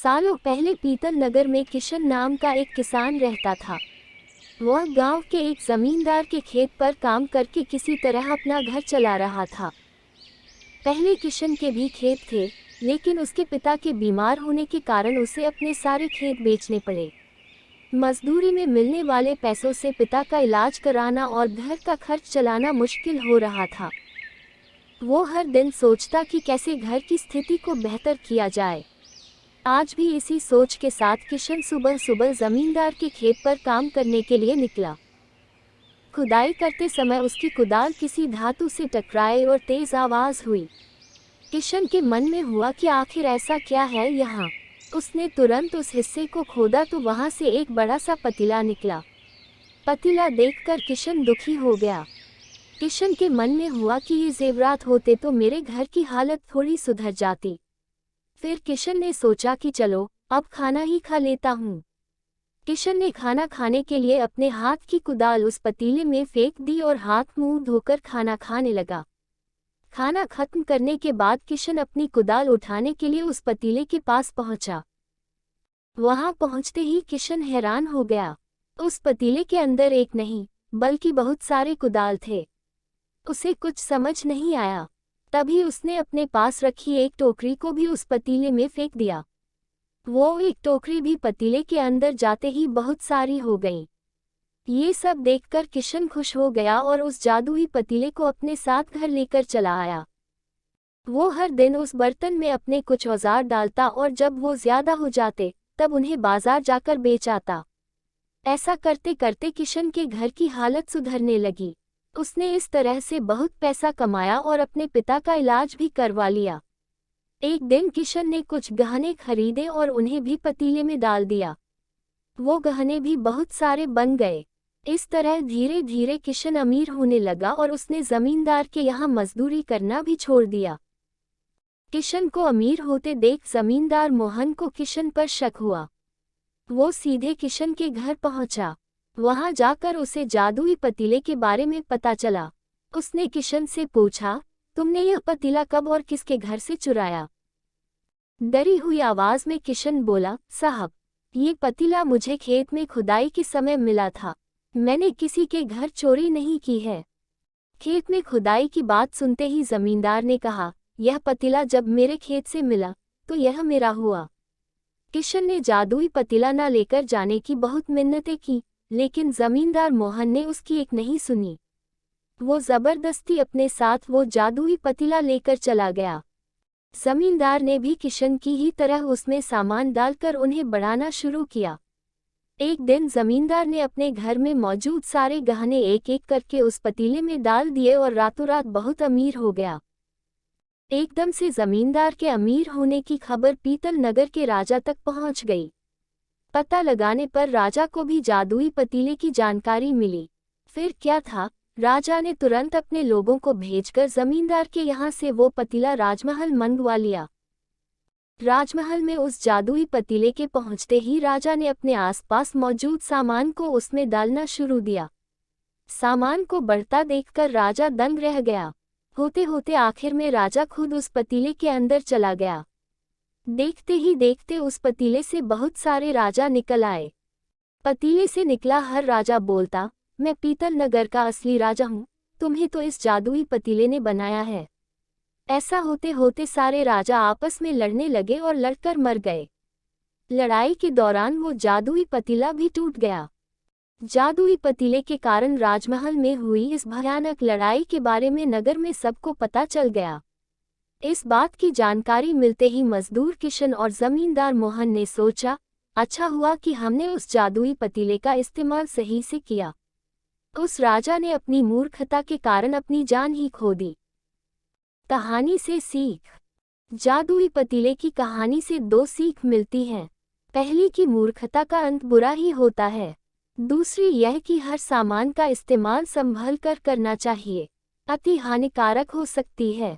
सालों पहले पीतल नगर में किशन नाम का एक किसान रहता था। वह गांव के एक जमींदार के खेत पर काम करके किसी तरह अपना घर चला रहा था। पहले किशन के भी खेत थे, लेकिन उसके पिता के बीमार होने के कारण उसे अपने सारे खेत बेचने पड़े। मजदूरी में मिलने वाले पैसों से पिता का इलाज कराना और घर का खर्च चलाना मुश्किल हो रहा था। वो हर दिन सोचता कि कैसे घर की स्थिति को बेहतर किया जाए। आज भी इसी सोच के साथ किशन सुबह सुबह जमींदार के खेत पर काम करने के लिए निकला। खुदाई करते समय उसकी कुदाल किसी धातु से टकराई और तेज आवाज हुई। किशन के मन में हुआ कि आखिर ऐसा क्या है यहाँ। उसने तुरंत उस हिस्से को खोदा तो वहां से एक बड़ा सा पतीला निकला। पतीला देखकर किशन दुखी हो गया। किशन के मन में हुआ कि ये जेवरात होते तो मेरे घर की हालत थोड़ी सुधर जाती। फिर किशन ने सोचा कि चलो अब खाना ही खा लेता हूँ। किशन ने खाना खाने के लिए अपने हाथ की कुदाल उस पतीले में फेंक दी और हाथ मुंह धोकर खाना खाने लगा। खाना खत्म करने के बाद किशन अपनी कुदाल उठाने के लिए उस पतीले के पास पहुंचा। वहां पहुंचते ही किशन हैरान हो गया। उस पतीले के अंदर एक नहीं बल्कि बहुत सारे कुदाल थे। उसे कुछ समझ नहीं आया। तभी उसने अपने पास रखी एक टोकरी को भी उस पतीले में फेंक दिया। वो एक टोकरी भी पतीले के अंदर जाते ही बहुत सारी हो गई। ये सब देखकर किशन खुश हो गया और उस जादुई पतीले को अपने साथ घर लेकर चला आया। वो हर दिन उस बर्तन में अपने कुछ औजार डालता और जब वो ज्यादा हो जाते तब उन्हें बाजार जाकर बेच आता। ऐसा करते करते किशन के घर की हालत सुधरने लगी। उसने इस तरह से बहुत पैसा कमाया और अपने पिता का इलाज भी करवा लिया। एक दिन किशन ने कुछ गहने खरीदे और उन्हें भी पतीले में डाल दिया। वो गहने भी बहुत सारे बन गए। इस तरह धीरे धीरे किशन अमीर होने लगा और उसने जमींदार के यहाँ मजदूरी करना भी छोड़ दिया। किशन को अमीर होते देख जमींदार मोहन को किशन पर शक हुआ। वो सीधे किशन के घर पहुंचा। वहां जाकर उसे जादुई पतीले के बारे में पता चला। उसने किशन से पूछा, तुमने यह पतीला कब और किसके घर से चुराया? डरी हुई आवाज में किशन बोला, साहब, ये पतीला मुझे खेत में खुदाई के समय मिला था। मैंने किसी के घर चोरी नहीं की है। खेत में खुदाई की बात सुनते ही जमींदार ने कहा, यह पतीला जब मेरे खेत से मिला तो यह मेरा हुआ। किशन ने जादुई पतीला न लेकर जाने की बहुत मिन्नतें की, लेकिन जमींदार मोहन ने उसकी एक नहीं सुनी। वो जबरदस्ती अपने साथ वो जादुई पतीला लेकर चला गया। जमींदार ने भी किशन की ही तरह उसमें सामान डालकर उन्हें बढ़ाना शुरू किया। एक दिन जमींदार ने अपने घर में मौजूद सारे गहने एक एक करके उस पतीले में डाल दिए और रातों रात बहुत अमीर हो गया। एकदम से जमींदार के अमीर होने की खबर पीतल नगर के राजा तक पहुंच गई। पता लगाने पर राजा को भी जादुई पतीले की जानकारी मिली। फिर क्या था, राजा ने तुरंत अपने लोगों को भेजकर जमींदार के यहाँ से वो पतीला राजमहल मंगवा लिया। राजमहल में उस जादुई पतीले के पहुंचते ही राजा ने अपने आसपास मौजूद सामान को उसमें डालना शुरू दिया। सामान को बढ़ता देखकर राजा दंग रह गया। होते होते आखिर में राजा खुद उस पतीले के अंदर चला गया। देखते ही देखते उस पतीले से बहुत सारे राजा निकल आए। पतीले से निकला हर राजा बोलता, मैं पीतल नगर का असली राजा हूँ, तुम्हें तो इस जादुई पतीले ने बनाया है। ऐसा होते होते सारे राजा आपस में लड़ने लगे और लड़कर मर गए। लड़ाई के दौरान वो जादुई पतीला भी टूट गया। जादुई पतीले के कारण राजमहल में हुई इस भयानक लड़ाई के बारे में नगर में सबको पता चल गया। इस बात की जानकारी मिलते ही मजदूर किशन और जमींदार मोहन ने सोचा, अच्छा हुआ कि हमने उस जादुई पतीले का इस्तेमाल सही से किया। उस राजा ने अपनी मूर्खता के कारण अपनी जान ही खो दी। कहानी से सीख। जादुई पतीले की कहानी से दो सीख मिलती हैं। पहली कि मूर्खता का अंत बुरा ही होता है। दूसरी यह कि हर सामान का इस्तेमाल संभल कर करना चाहिए, अति हानिकारक हो सकती है।